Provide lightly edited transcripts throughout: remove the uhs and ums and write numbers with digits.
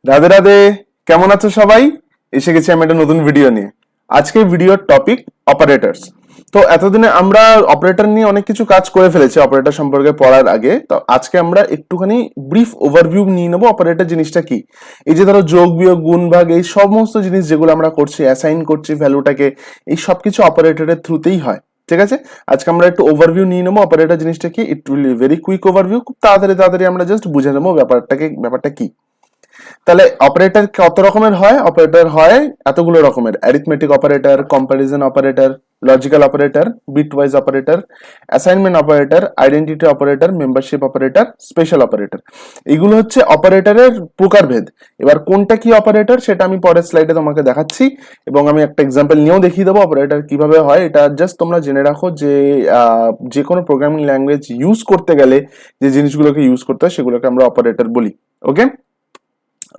রাধে রাধে। কেমন আছো সবাই? এসে গেছি আমি একটা নতুন ভিডিও নিয়ে। আজকের ভিডিওর টপিক অপারেটরস। তো এতদিনে আমরা অপারেটর নিয়ে অনেক কিছু কাজ করে ফেলেছি অপারেটর সম্পর্কে পড়ার আগে। তো আজকে আমরা একটুখানি ব্রিফ ওভারভিউ নিয়ে নেবো অপারেটর জিনিসটা কি। এই যে ধরো যোগ বিয়োগ গুণ ভাগ এই সমস্ত জিনিস যেগুলো আমরা করছি, অ্যাসাইন করছি ভ্যালুটাকে, এই সবকিছু অপারেটরের থ্রুতেই হয়। ঠিক আছে, আজকে আমরা একটু ওভারভিউ নিয়ে নেবো অপারেটর জিনিসটা কি। It will be very quick overview, খুব তাড়াতাড়ি তাড়াতাড়ি আমরা জাস্ট বুঝে নেবো ব্যাপারটা কি। তাহলে অপারেটর কত রকমের হয়? অপারেটর হয় এতগুলো রকমের: arithmetic operator, comparison operator, logical operator, bitwise operator, assignment operator, identity operator, membership operator, special operator. এগুলো হচ্ছে অপারেটরের প্রকারভেদ। এবার কোনটা কি অপারেটর সেটা আমি পরের স্লাইডে তোমাকে দেখাচ্ছি, এবং আমি একটা এক্সাম্পল নিয়েও দেখিয়ে দেবো অপারেটর কিভাবে হয়। এটা জাস্ট তোমরা জেনে রাখো যে যে কোনো প্রোগ্রামিং ল্যাঙ্গুয়েজ ইউজ করতে গেলে যে জিনিসগুলোকে ইউজ করতে হয় সেগুলোকে আমরা অপারেটর বলি। ওকে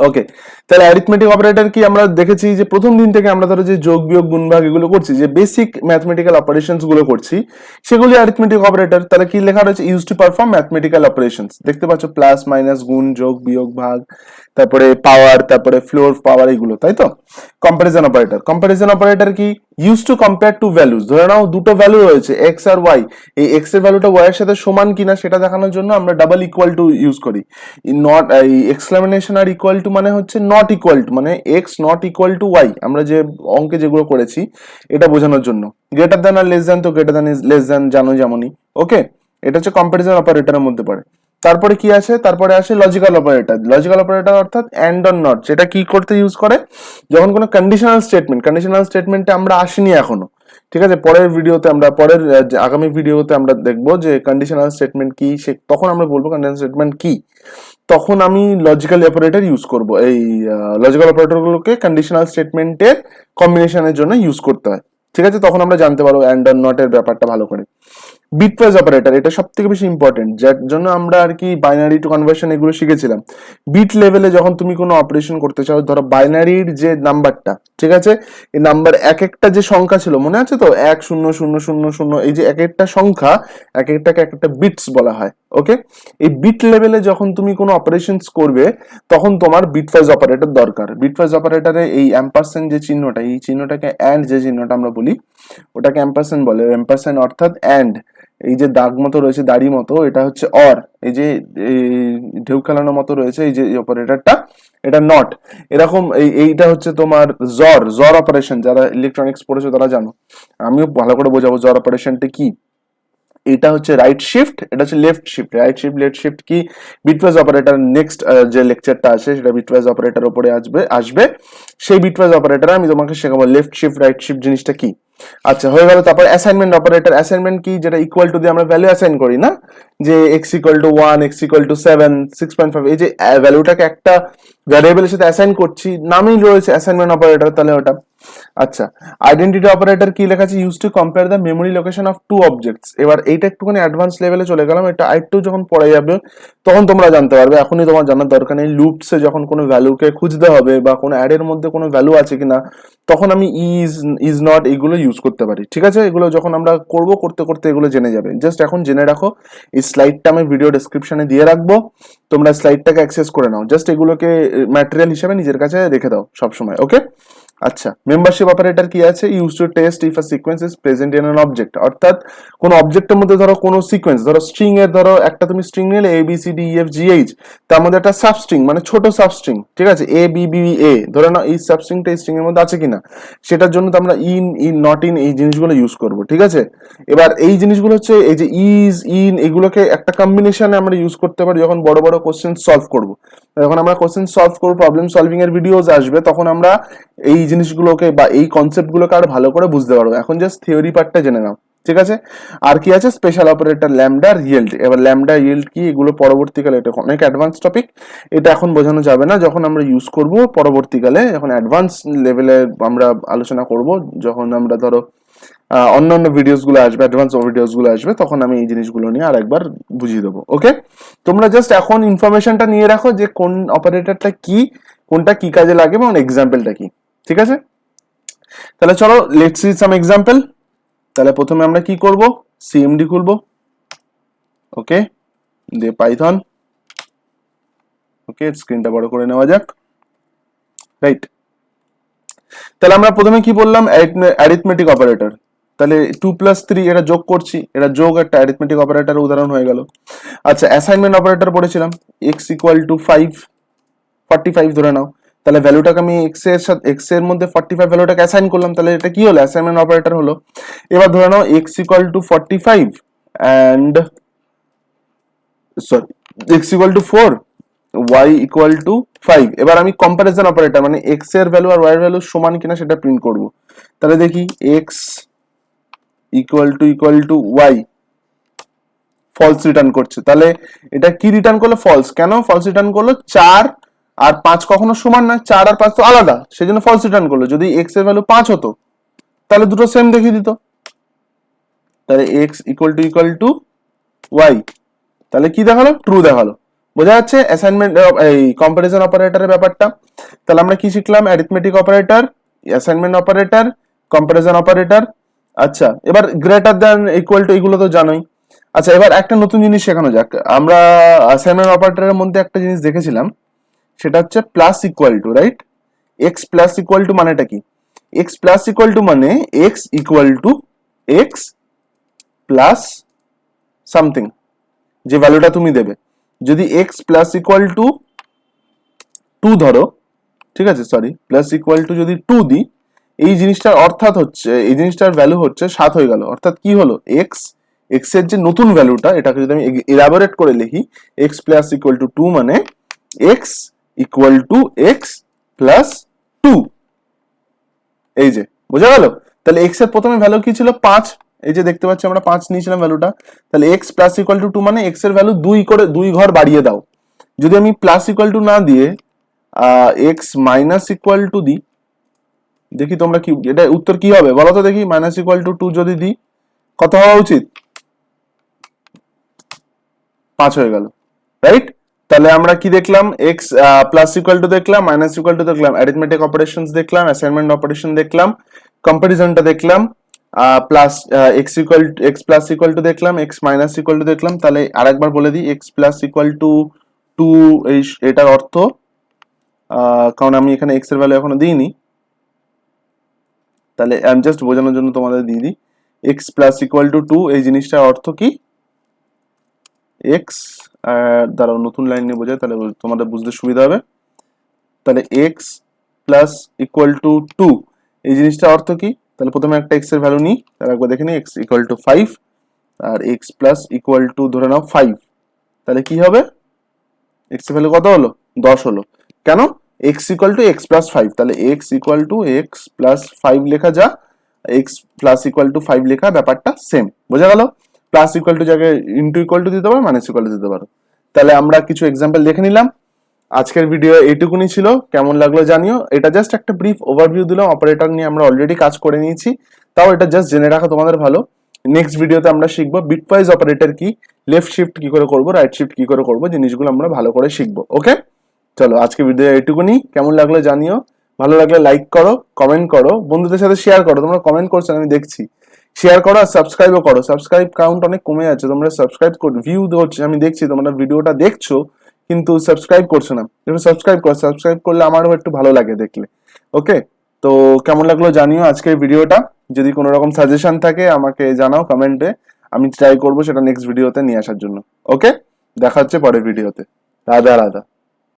ওকে, তাহলে অ্যারিথমেটিক অপারেটর কি আমরা দেখেছি যে প্রথম দিন থেকে আমরা ধরো যে যোগ বিয়োগ গুণ ভাগ এগুলো করছি, যে বেসিক ম্যাথমেটিক্যাল অপারেশনস গুলো করছি, সেগুলি অ্যারিথমেটিক অপারেটর। তাহলে কি লেখা রয়েছে? Use to perform mathematical operations. দেখতে পাচ্ছ প্লাস মাইনাস গুণ যোগ বিয়োগ ভাগ, তারপরে পাওয়ার, তারপরে ফ্লোর পাওয়ার, এগুলো তাই তো। কম্পারিজন অপারেটর, কম্পারিজন অপারেটর কি? Use to compare to values. ধরে নাও দুটো ভ্যালু রয়েছে এক্স আর ওয়াই, এই এক্স এর ভ্যালুটা ওয়াই এর সাথে সমান কিনা সেটা দেখানোর জন্য আমরা ডাবল ইকুয়াল টু ইউজ করি। নট, এই এক্সক্লামেশন আর ইকুয়াল টু মানে হচ্ছে নট ইকুয়াল টু, মানে X not equal to Y, আমরা যে অঙ্কে যেগুলো করেছি এটা বোঝানোর জন্য। গ্রেটার দ্যান আর লেস দ্যান, তো greater than is less than জানো যেমনই। ওকে, এটা হচ্ছে কম্পারিজন অপারেটরের মধ্যে পড়ে। তারপরে কি আছে? তারপরে আসে লজিক্যাল অপারেটর। লজিক্যাল অপারেটর অর্থাৎ অ্যান্ড অর নট, সেটা কি করতে ইউজ করে? যখন কোনো কন্ডিশনাল স্টেটমেন্টে আমরা আসিনি এখনো। ঠিক আছে, পরের ভিডিওতে আমরা আগামী ভিডিওতে আমরা দেখবো যে কন্ডিশনাল স্টেটমেন্ট কি, সে তখন আমরা বলবো কন্ডিশনাল স্টেটমেন্ট কি। তখন আমি লজিক্যাল অপারেটর ইউজ করব। এই লজিক্যাল অপারেটর গুলোকে কন্ডিশনাল স্টেটমেন্টের কম্বিনেশনের জন্য ইউজ করতে হয়। ঠিক আছে, তখন আমরা জানতে পারবো অ্যান্ড অর নট এর ব্যাপারটা ভালো করে। বিটওয়াইজ অপারেটর, এটা সব থেকে বেশি ইম্পর্টেন্ট, যার জন্য আমরা আর কি বাইনারি টু কনভার্সন এগুলো শিখেছিলাম। বিট লেভেলে যখন তুমি কোনো অপারেশন করতে চাও, ধরো বাইনারির যে নাম্বারটা, ঠিক আছে, এই নাম্বার এক একটা যে সংখ্যা ছিল মনে আছে তো, 1 0 0 0 0, এই যে এক একটা সংখ্যা, এক একটাকে এক একটা বিটস বলা হয়। ওকে, এই বিট লেভেলে যখন তুমি কোনো অপারেশনস করবে তখন তোমার বিটওয়াইজ অপারেটর দরকার। বিটওয়াইজ অপারেটরে এই অ্যাম্পারসেন্ট যে চিহ্নটা, এই চিহ্নটাকে অ্যান্ড যে চিহ্নটা আমরা বলি ওটাকে অ্যাম্পারসেন্ট বলে। অ্যাম্পারসেন্ট অর্থাৎ অ্যান্ড, এই যে দাগ মতো রয়েছে দাড়ি মতো, এটা হচ্ছে অর, এই যে এই ঢেউ খেলানোর মতো রয়েছে এই যে অপারেটরটা, এটা নট। এরকম এইটা হচ্ছে তোমার জর অপারেশন। যারা ইলেকট্রনিক্স পড়েছো তারা জানো, আমিও ভালো করে বোঝাবো জর অপারেশনটা কি। এটা হচ্ছে রাইট শিফট, এটা হচ্ছে left shift. Right shift left shift কি? বিটওয়াইজ অপারেটর নেক্সট যে লেকচারটা আছে সেটা বিটওয়াইজ অপারেটর উপরে আসবে। সেই বিটওয়াইজ অপারেটর আমি তোমাকে শেখাবো লেফট শিফট রাইট শিফট জিনিসটা কি। আচ্ছা, হয়ে গেল। তারপর অ্যাসাইনমেন্ট অপারেটর। অ্যাসাইনমেন্ট কি? যেটা ইকুয়াল টু দিয়ে আমরা ভ্যালু অ্যাসাইন করি না, যে x equal to 1, x equal to 7, 6.5, এই যে ভ্যালুটাকে একটা ভ্যারিয়েবলের সাথে অ্যাসাইন করছি, নামেই রয়েছে অ্যাসাইনমেন্ট অপারেটর, তাহলে ওটা। আচ্ছা, আইডেন্টিটি অপারেটর কি লেখা আছে? Use to compare the memory location of two objects. এবার এইটা একটুখানি অ্যাডভান্স লেভেলে চলে গেলাম, এটা আরেকটু যখন পড়ে যাবে তখন তোমরা জানতে পারবে, এখনই তোমার জানার দরকার নেই। লুপসে যখন কোনো ভ্যালুকে খুঁজতে হবে বা কোনো অ্যাডের মধ্যে কোনো ভ্যালু আছে কিনা, তখন আমি ইজ নট এগুলো ইউজ করতে পারি। ঠিক আছে, এগুলো যখন আমরা করতে করতে এগুলো জেনে যাবে। জাস্ট এখন জেনে রাখো, এই স্লাইডটা আমি ভিডিও ডেসক্রিপশনে দিয়ে রাখবো, তোমরা স্লাইডটাকে অ্যাক্সেস করে নাও। জাস্ট এগুলোকে ম্যাটেরিয়াল হিসেবে নিজের কাছে রেখে দাও সবসময়। ওকে, আচ্ছা, মেম্বারশিপ অপারেটর কি আছে? Use to test if a sequence is present in an object. অর্থাৎ কোন অবজেক্টের মধ্যে ধরো কোন সিকোয়েন্স, ধরো স্ট্রিং এর, ধরো একটা তুমি স্ট্রিং নিলে A B C D E F G H, তার মধ্যে একটা সাবস্ট্রিং মানে ছোট সাবস্ট্রিং, ঠিক আছে, এ বি বি এ, ধরে নাও এই সাবস্ট্রিংটা এই স্ট্রিং এর মধ্যে আছে কিনা, সেটার জন্য তো আমরা ইন নট ইন এই জিনিসগুলো ইউজ করব। ঠিক আছে, এবার এই জিনিসগুলো হচ্ছে এই যে ইজ ইন, এগুলোকে একটা কম্বিনেশনে আমরা ইউজ করতে পারি যখন বড় বড় কোশ্চেন সলভ করব। যখন আমরা কোশ্চেন সলভ করবো, প্রবলেম সলভিং এর ভিডিওস আসবে, তখন আমরা এই জিনিসগুলোকে বা এই কনসেপ্ট গুলোকে আরো ভালো করে বুঝতে পারবো। এখন জাস্ট থিওরি পার্টটা জেনে নাও। ঠিক আছে, আর কি আছে? Special operator lambda yield. এবার ল্যামডা ইয়েল্ড কি, এগুলো পরবর্তীকালে, এটা অনেক অ্যাডভান্স টপিক, এটা এখন বোঝানো যাবে না। যখন আমরা ইউজ করব পরবর্তীকালে, এখন অ্যাডভান্স লেভেলে আমরা আলোচনা করব, যখন আমরা ধরো অন্যান্য ভিডিওস গুলো আসবে, অ্যাডভান্স ভিডিওস গুলো আসবে, তখন আমি এই জিনিসগুলো নিয়ে আরেকবার বুঝিয়ে দেবো। ওকে, তোমরা জাস্ট এখন ইনফরমেশনটা নিয়ে রাখো যে কোন অপারেটরটা কি, কোনটা কি কাজে লাগে এবং এক্সাম্পলটা কি। ঠিক আছে, তাহলে চলো লেটস সি সাম এক্সাম্পল। তাহলে প্রথমে আমরা কি করব? সিএমডি খুলবো। ওকে, দিয়ে পাইথন। ওকে, স্ক্রিনটা বড় করে নেওয়া যাক। রাইট? তাহলে আমরা প্রথমে কি বললাম, অ্যারিথমেটিক অপারেটর। তাহলে 2 + 3 এটা যোগ করছি, এটা যোগ একটা অ্যারিথমেটিক অপারেটর উদাহরণ হয়ে গেল। আচ্ছা, অ্যাসাইনমেন্ট অপারেটর পড়েছিলাম, x = 45 ধরে নাও। তাহলে ভ্যালুটাকে আমি x এর মধ্যে 45 ভ্যালুটাকে অ্যাসাইন করলাম, তাহলে এটা কি হলো, অ্যাসাইনমেন্ট অপারেটর হলো। এবার ধরে নাও x = 45 and sorry x = 4, y = 5। এবার আমি কম্পারিজন অপারেটর মানে x এর ভ্যালু আর y এর ভ্যালু সমান কিনা সেটা প্রিন্ট করব। তাহলে দেখি x = y, ফলস রিটার্ন করছে। তাহলে এটা কি রিটার্ন করলো, ফলস। কেন ফলস রিটার্ন করলো, 4 আর 5 কখনো সমান না, 4 আর 5 তো আলাদা, সেজন্য ফলস রিটার্ন করলো। যদি x এর ভ্যালু 5 হতো তাহলে দুটো সেম দেখিয়ে দিত। তাহলে x = y, তাহলে কি দেখালো, ট্রু দেখালো। বোঝা যাচ্ছে অ্যাসাইনমেন্ট এই কম্পারিজন অপারেটরের ব্যাপারটা। তাহলে আমরা কি শিখলাম, arithmetic operator, assignment operator, comparison operator. আচ্ছা, এবার গ্রেটার দ্যান, ইকুয়াল টু, এগুলো তো জানোই। আচ্ছা, এবার একটা নতুন জিনিস শেখানো যাক। আমরা অ্যাসাইনমেন্ট অপারেটরের মধ্যে একটা জিনিস দেখেছিলাম, সেটা হচ্ছে plus equal two, right? x plus equal two মানেটা কি? x প্লাস ইকুয়াল টু মানে x equal two x plus something, যে ভ্যালুটা তুমি দেবে। যদি x প্লাস ইকুয়াল টু 2 ধরো, ঠিক আছে, সরি, প্লাস ইকুয়াল টু যদি 2 দিই, এই জিনিসটার অর্থাৎ হচ্ছে, এই জিনিসটার ভ্যালু হচ্ছে 7 হয়ে গেল। অর্থাৎ কি হলো, x এর যে নতুন ভ্যালুটা, এটাকে যদি আমি এলাবোরেট করে লিখি, x প্লাস ইকুয়াল টু 2 মানে x equal two x plus 2। এই যে, বোঝা গেল? তাহলে x এর প্রথমে ভ্যালু কি ছিল, 5। এই যে দেখতে পাচ্ছি আমরা 5 নিয়েছিলাম ভ্যালুটা। তাহলে x প্লাস ইকুয়াল টু 2 মানে x এর ভ্যালু 2 করে 2 ঘর বাড়িয়ে দাও। যদি আমি প্লাস ইকুয়াল টু না দিয়ে x মাইনাস ইকুয়াল টু দিই, দেখি তোমরা কি, এটা উত্তর কি হবে বলো তো দেখি। মাইনাস ইকুয়াল টু 2 যদি দিই, কত হওয়া উচিত, 5 হয়ে গেল, রাইট? তাহলে আমরা কি দেখলাম, x প্লাস ইকুয়াল টু দেখলাম, মাইনাস ইকুয়াল টু দেখলাম, অ্যারিথমেটিক অপারেশনস দেখলাম, অ্যাসাইনমেন্ট অপারেশন দেখলাম, কম্পারিজনটা দেখলাম, plus x plus equal two দেখলাম, x মাইনাস ইকুয়াল টু দেখলাম। তাহলে আরেকবার বলে দিই, x প্লাস ইকুয়াল টু 2, এটার অর্থ, কারণ আমি এখানে x এর ভ্যালু এখনো দিইনি, তাহলে আমি জাস্ট বোঝানোর জন্য তোমাদের দিয়ে দিই, x প্লাস ইকুয়াল টু 2, এই জিনিসটার অর্থ কি, x দ্বারা নতুন লাইন নিয়ে বোঝায়, তাহলে তোমাদের বুঝতে সুবিধা হবে। তাহলে x প্লাস ইকুয়াল টু 2, এই জিনিসটার অর্থ কি, তাহলে প্রথমে একটা x এর ভ্যালু নিই, তার একবার দেখে নিই, x ইকুয়াল টু 5 আর x প্লাস ইকুয়াল টু ধরে নাও 5। তাহলে কি হবে, x এর ভ্যালু কত হলো, 10 হলো। কেন, x equal two x plus 5, তাহলে x equal two x plus 5 লেখা যা, x প্লাস ইকুয়াল টু 5 লেখা, ব্যাপারটা সেম। বোঝা গেল? প্লাস ইকুয়াল টু জায়গায় ইনটু ইকুয়াল টু দিতে পারো, মাইনাস ইকুয়াল টু দিতে পারো। তাহলে আমরা কিছু এক্সাম্পল দেখে নিলাম। আজকের ভিডিও এইটুকুনি ছিল, কেমন লাগলো জানিও। এটা জাস্ট একটা ব্রিফ ওভারভিউ দিলাম, অপারেটর নিয়ে আমরা অলরেডি কাজ করে নিয়েছি, তাও এটা জাস্ট জেনে রাখা তোমাদের ভালো। নেক্সট ভিডিওতে আমরা শিখবো বিটওয়াইজ অপারেটর কি, লেফট শিফট কি করে করবো, রাইট শিফট কি করে করবো, জিনিসগুলো আমরা ভালো করে শিখবো। ওকে, চলো আজকে ভিডিও এইটুকুনি, কেমন লাগলো জানিও। ভালো লাগলে লাইক করো, কমেন্ট করো, বন্ধুদের সাথে শেয়ার করো। তোমরা কমেন্ট করছো আমি দেখছি, শেয়ার করো আর সাবস্ক্রাইবও করো। সাবস্ক্রাইব কাউন্ট অনেক কমে যাচ্ছে, তোমরা সাবস্ক্রাইব করো, ভিউ হচ্ছে আমি দেখছি, তোমরা ভিডিওটা দেখছো কিন্তু সাবস্ক্রাইব করছো না। সাবস্ক্রাইব করো, সাবস্ক্রাইব করলে আমারও একটু ভালো লাগে দেখলে। ওকে, তো কেমন লাগলো জানিও আজকের ভিডিওটা। যদি কোনো রকম সাজেশন থাকে আমাকে জানাও কমেন্টে, আমি ট্রাই করবো সেটা নেক্সট ভিডিওতে নিয়ে আসার জন্য। ওকে, দেখা হচ্ছে পরের ভিডিওতে। রাধা রাধা।